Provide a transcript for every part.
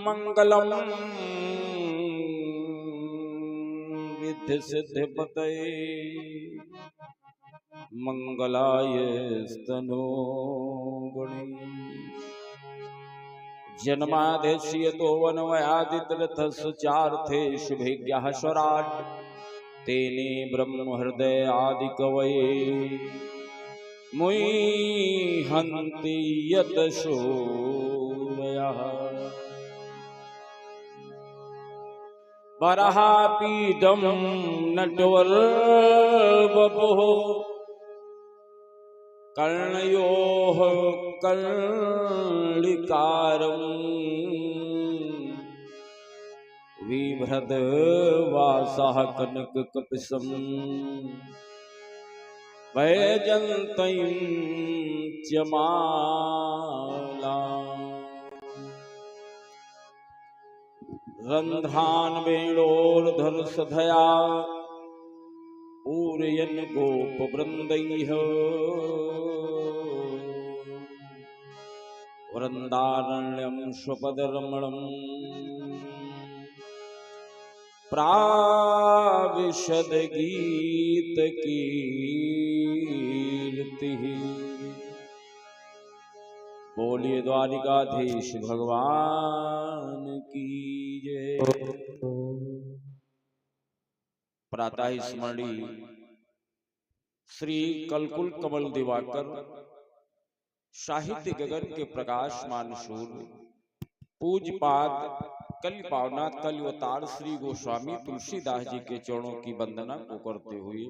मंगलम विद्धि सिद्धि पतये मंगलाय स्तनो गुणी जन्मादेश्यतो वनवयादितरथश्चार्थे शुभेज्ञः स्वराट् तेने ब्रह्म हृदय आदि कवये मुह्यन्ति यतशोरयः वराहपीडं नटवरवपुः कर्णयोः कर्णिकारम् विभ्रदवासः कनककपिशं वैजयन्तीं च मालाम् रन्ध्रान् वेणोर्धरसधया पूरयन् गोपवृन्दैः वृन्दारण्यं स्वपदरमणम् प्राविशद गीतकीर्तिः। बोलिए द्वारिकाधीश भगवान की जय। प्रातः स्मरणी श्री कलकुल कमल दिवाकर साहित्य गगन के प्रकाशमान सूर्य पूज्यपाद कल पावना कल अवतार श्री गोस्वामी तुलसीदास जी के चरणों की वंदना को करते हुए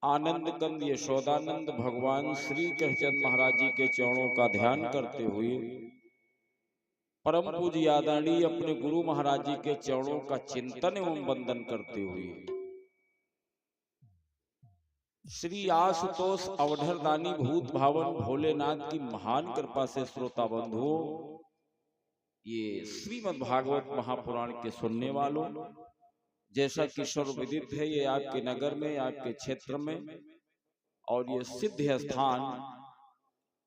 आनंद कंद यशोदानंद भगवान श्री कृष्णचंद्र महाराज जी के चरणों का ध्यान करते हुए परम पूज्य आदरणीय अपने गुरु महाराज जी के चरणों का चिंतन एवं वंदन करते हुए श्री आशुतोष अवधरदानी भूत भावन भोलेनाथ की महान कृपा से श्रोता बंधुओं, ये श्रीमद् भागवत महापुराण के सुनने वालों, जैसा कि सर्वविदित है ये आपके नगर में आपके क्षेत्र में और ये सिद्ध स्थान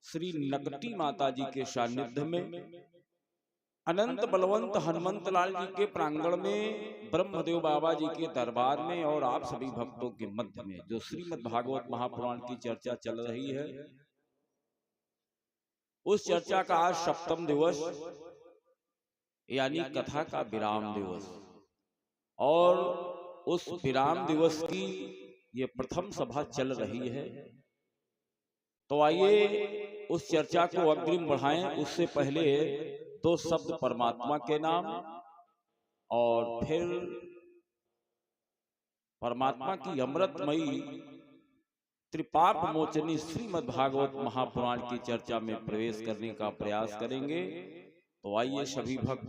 श्री नकटी माता जी के सानिध्य में अनंत बलवंत हनुमंत लाल जी के प्रांगण में ब्रह्मदेव बाबा जी के दरबार में और आप सभी भक्तों के मध्य में जो श्रीमद् भागवत महापुराण की चर्चा चल रही है, उस चर्चा का आज सप्तम दिवस यानी कथा का विराम दिवस और उस विराम दिवस की ये प्रथम सभा चल रही है। तो आइए उस चर्चा को अग्रिम बढ़ाएं। उससे पहले दो शब्द परमात्मा के नाम और फिर परमात्मा की अमृतमयी त्रिपाप मोचनी श्रीमद् भागवत महापुराण की चर्चा में प्रवेश करने का प्रयास करेंगे। तो आइए सभी भक्त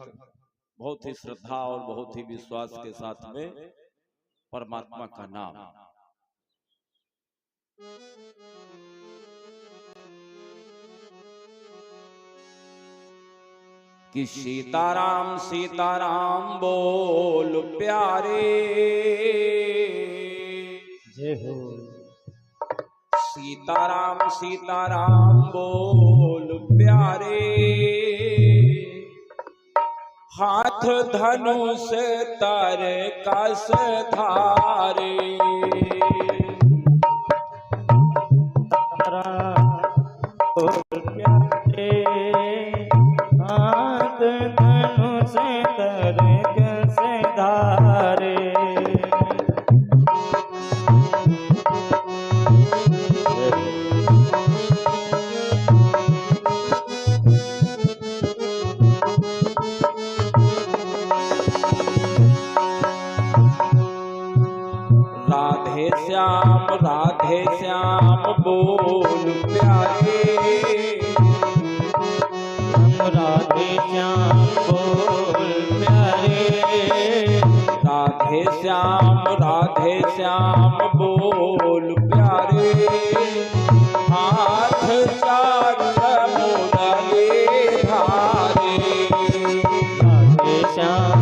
बहुत ही श्रद्धा और बहुत ही विश्वास के साथ में परमात्मा का नाम। कि सीताराम सीताराम बोल प्यारे, जय हो। सीताराम सीताराम बोल प्यारे, हाथ धनुष तर कस धारे, हाथ धनुष तर कस धारे। राधे श्याम बोल प्यारे, राधे श्याम बोल प्यारे, राधे श्याम बोल प्यारे, हाथ चार मुरली धारे। राधे श्याम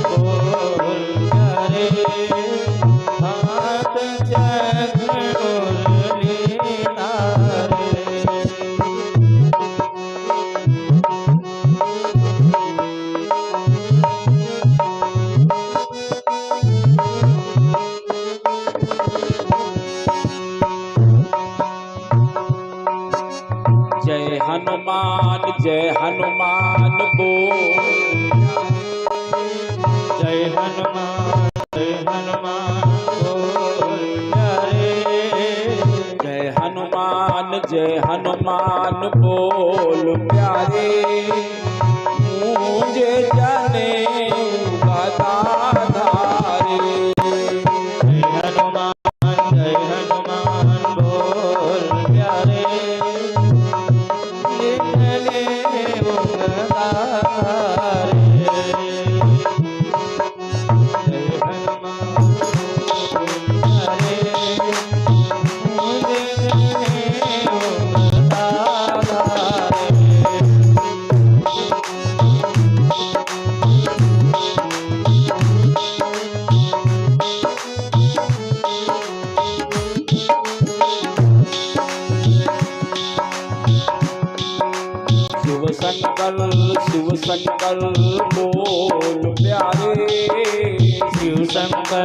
बोल प्यारे, हाथ चक्र मुरली धारे। हनुमान बोल जय हनुमान बोल प्यारे। जय हनुमान बोल प्यारे मुझे जाने गदा धारे। जय हनुमान बोल प्यारे निकले उंगतारे। जय हनुमान बोल प्यारे मुझे जाने उंगतारे। शिव शंकर बोल प्यारे। शिव शंकर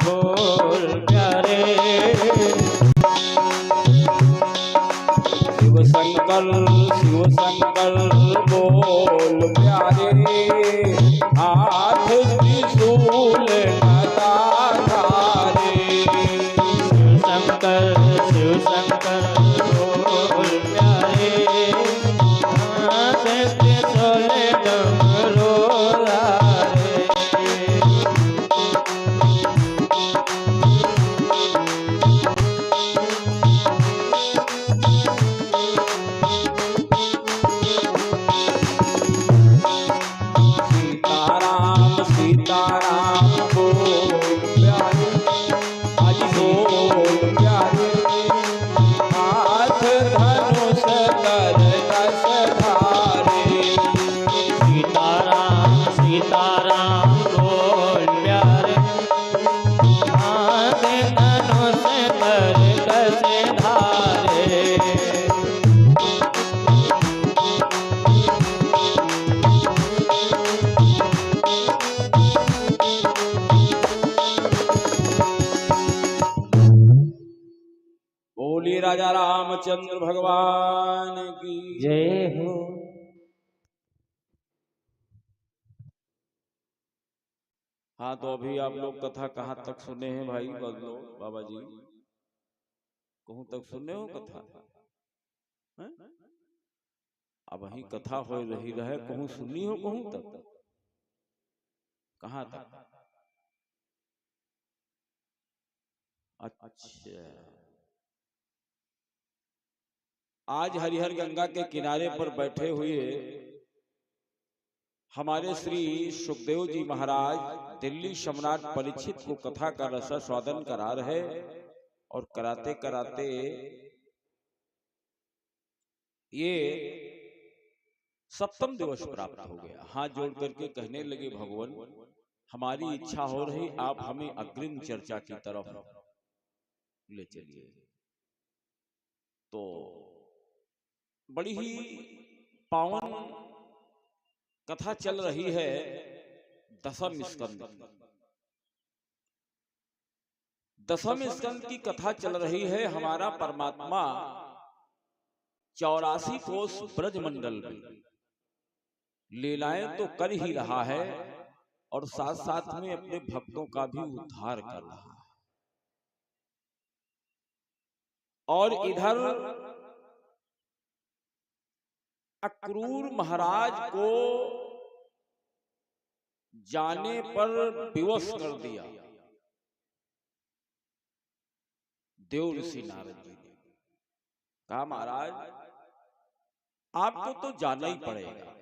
बोल प्यारे। शिव शंकर बोल प्यारे हाथ त्रिशूल गदा धारे। शिव शंकर बोल प्यारे हाथ त्रिशूल डमरू धारे। सीताराम बोल प्यारे आज बोल प्यारे हाथ धनुष कर दस धारे। सीताराम बोल प्यारे हाथ धनुष कर दस धारे। बोलिए राजा रामचंद्र भगवान की जय हो। हाँ तो अभी आप लोग कथा कहाँ तक सुने हैं भाई बदलो बाबा जी कहूं तक सुने हो कथा हैं? अब वही कथा हो रही रहे कहूं सुनी हो कहूं तक कहाँ तक? अच्छा आज हरिहर गंगा के किनारे पर बैठे हुए हमारे श्री सुखदेव जी महाराज दिल्ली सम्राट परीक्षित को कथा का रसास्वादन करा रहे और कराते कराते ये सप्तम दिवस प्राप्त हो गया। हाथ जोड़ करके कहने लगे भगवान हमारी इच्छा हो रही आप हमें अग्रिम चर्चा की तरफ ले चलिए। तो बड़ी ही पावन कथा चल रही है दशम स्कंद। दशम स्कंद की कथा चल रही है। हमारा परमात्मा 84 कोस ब्रजमंडल में लीलाएं तो कर ही रहा है और साथ साथ में अपने भक्तों का भी उद्धार कर रहा है। और इधर अक्रूर महाराज को जाने पर विवश कर दिया देव ऋषि नारद जी ने। कहा महाराज आपको तो जाना ही पड़ेगा।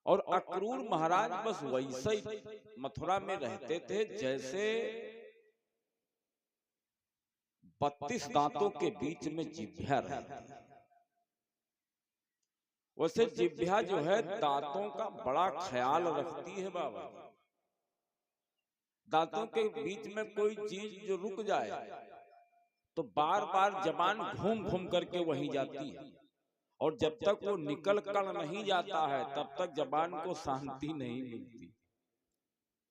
और अक्रूर महाराज बस वैसे ही मथुरा में रहते थे जैसे 32 दांतों के बीच में जिभ्या रहती है। वैसे जिभ्या जो है दांतों का बड़ा ख्याल रखती है बाबा। दांतों के बीच में कोई चीज जो रुक जाए तो बार बार जबान घूम घूम करके वहीं जाती है और जब तक वो निकल कर नहीं जाता है तब तक जबान को शांति नहीं मिलती।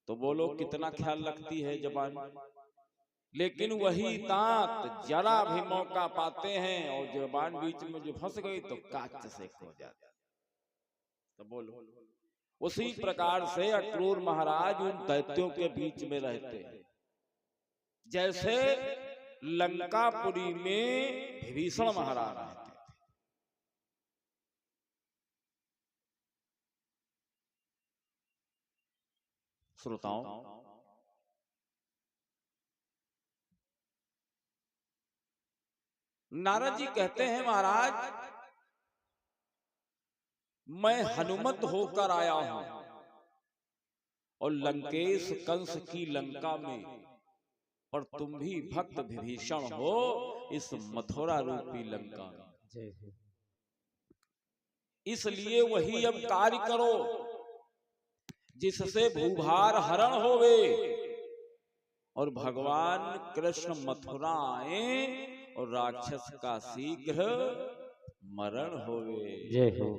तो बोलो कितना ख्याल रखती है जबान। लेकिन वही दांत जरा भी मौका पाते हैं और जुबान बीच में जो फंस गई तो काट से खो जाता। तो बोलो, उसी प्रकार से अक्रूर महाराज उन दैत्यों के बीच में रहते हैं, जैसे लंकापुरी में विभीषण महाराज रहते थे। श्रोताओं, नारद जी कहते हैं, महाराज मैं हनुमत होकर आया हूं और लंकेश कंस की लंका में, और तुम भी भक्त विभीषण हो इस मथुरा रूपी लंका में, इसलिए वही अब कार्य करो जिससे भूभार हरण होवे और भगवान कृष्ण मथुरा आए और राक्षस का शीघ्र मरण होवे। जय हो।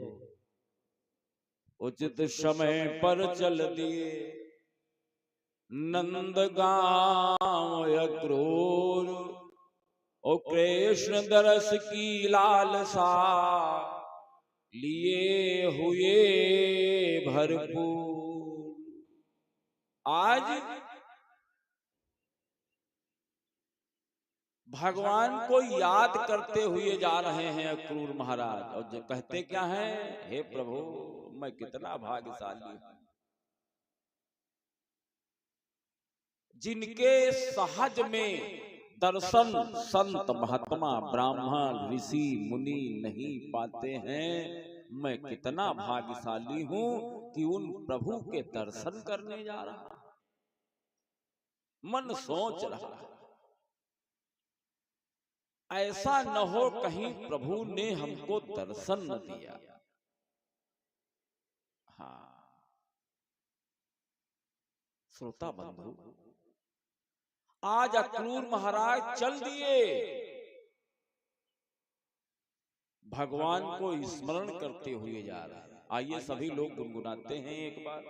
उचित समय पर चल दिए नंदगांव अक्रूर, ओ कृष्ण दरस की लालसा लिए हुए भरपूर। आज भगवान को याद करते हुए जा रहे हैं अक्रूर महाराज, और जो कहते क्या हैं, हे प्रभु मैं कितना भाग्यशाली हूं जिनके सहज में दर्शन संत महात्मा ब्राह्मण ऋषि मुनि नहीं पाते हैं। मैं कितना भाग्यशाली हूं कि उन प्रभु के दर्शन करने जा रहा। मन सोच रहा ऐसा न हो कहीं प्रभु ने हमको दर्शन न दिया। हाँ श्रोता बंधु, आज अक्रूर महाराज चल दिए, भगवान को स्मरण करते हुए जा रहे हैं। आइए सभी लोग गुनगुनाते हैं एक बार।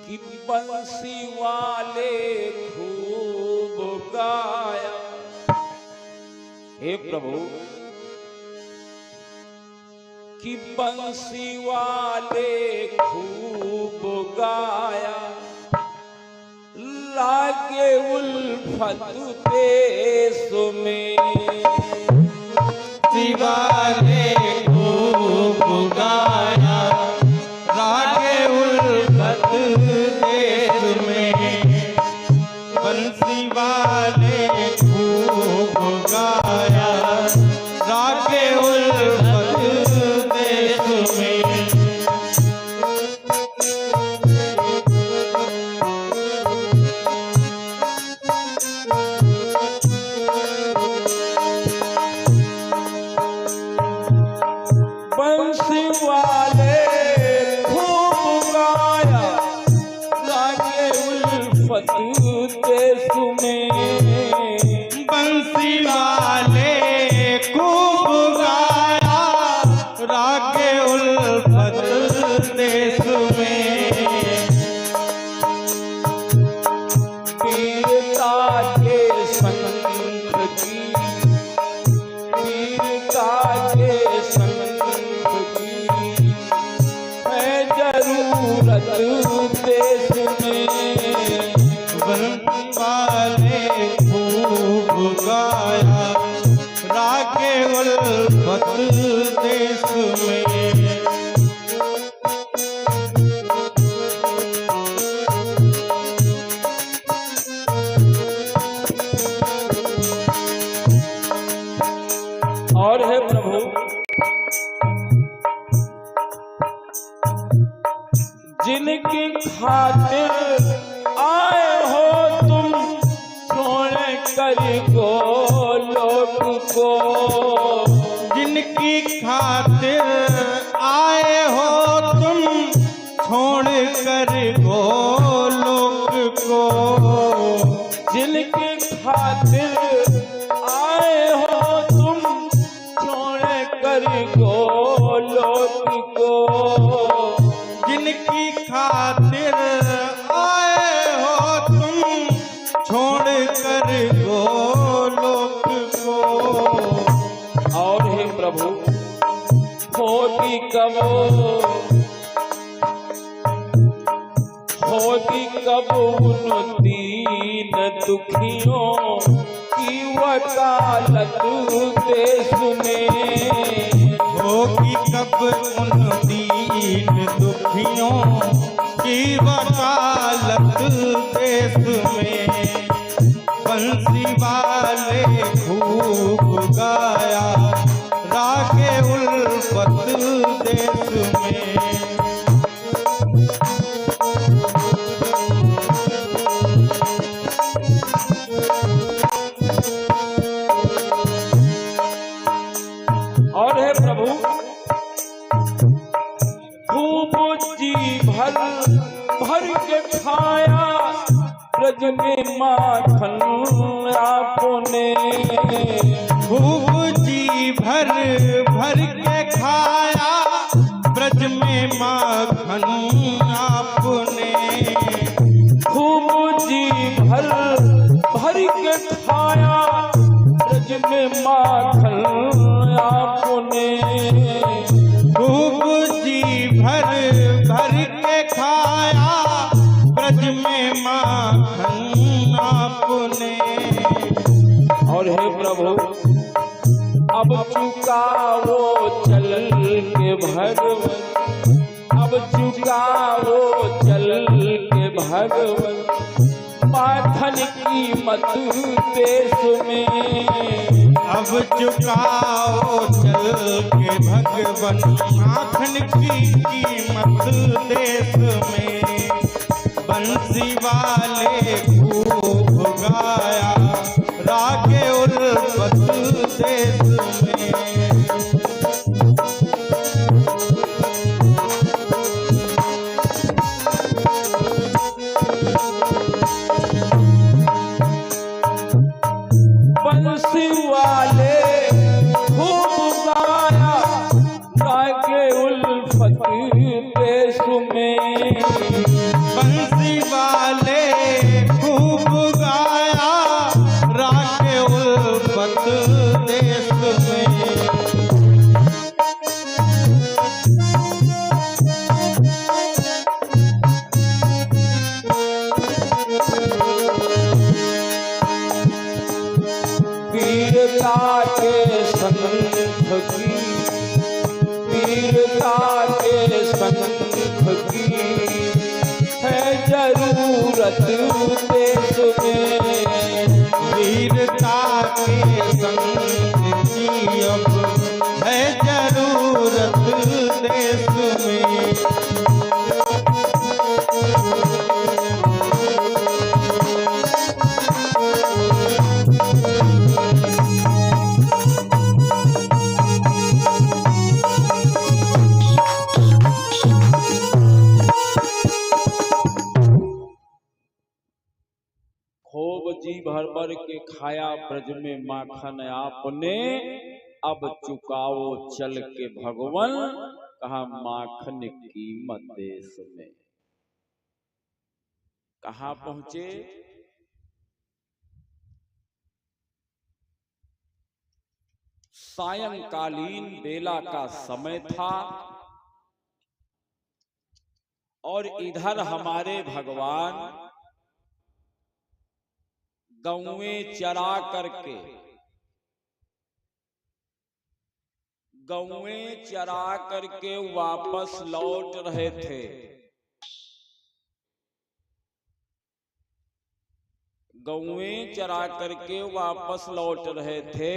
कि बंसी वाले खूब गाया, हे प्रभु कि बंसी वाले खूब गाया, लागे उल्फत देश में। शिवाले खूब गाया, लागे उल्फत देश में। बंसी वाले खूब गाया, लागे उल्फत देश में। बंसी वाले खूब गाया, रागे उल्फत देश में। वीरता के संग की, वीरता के संग की है जरूरत देश में। बंसी वाले खूब गाया, रागे उल्फत देश में। और है प्रभु जिनकी खातिर आए हो तुम, छोड़ कर गोलोक को। जिनकी खातिर आए हो तुम, छोड़ कर गोलोक को। जिनकी खातिर आए हो तुम, छोड़ कर गोलोक को। जिनकी होगी कब उन दीन दुखियों की वकालत देश में। होगी कब उन दीन दुखियों की वकालत देश में। बंसी वाले खूब गाया रागे उल्फत देश में। और है प्रभु खूब जी भर के खाया ब्रज में माखन आपने। खूब जी भर के खाया ब्रज में माखन आपने। खूब जी भर के खाया ब्रज में माखन आपने। खूब जी भर के खाया ब्रज में माखन आपने। और हे प्रभु अब चुकाओ चल के भगवन, अब चुकाओ चल के भगवन माखन कीमत देश में। अब चुकाओ चल के भगवन माखन की कीमत देश में। बंसी वाले खूब गाया रागे उल्फत देश में। बंसी वाले खूब गाया रागे उल्फत देश में। बंसी वाले खूब गाया रागे उल्फत देश में। वीरता के संख की, वीरता के संख की है जरूरत देश में। वीरता के संग की अब है जरूरत देश में। खूब जी भर के खाया ब्रज में माखन आपने। अब चुकाओ चल के भगवन कहा माखन कीमत देश में। कहाँ पहुंचे? सायंकालीन बेला का समय था और इधर हमारे भगवान गौएं चरा करके वापस लौट रहे थे। गौएं चरा करके वापस लौट रहे थे।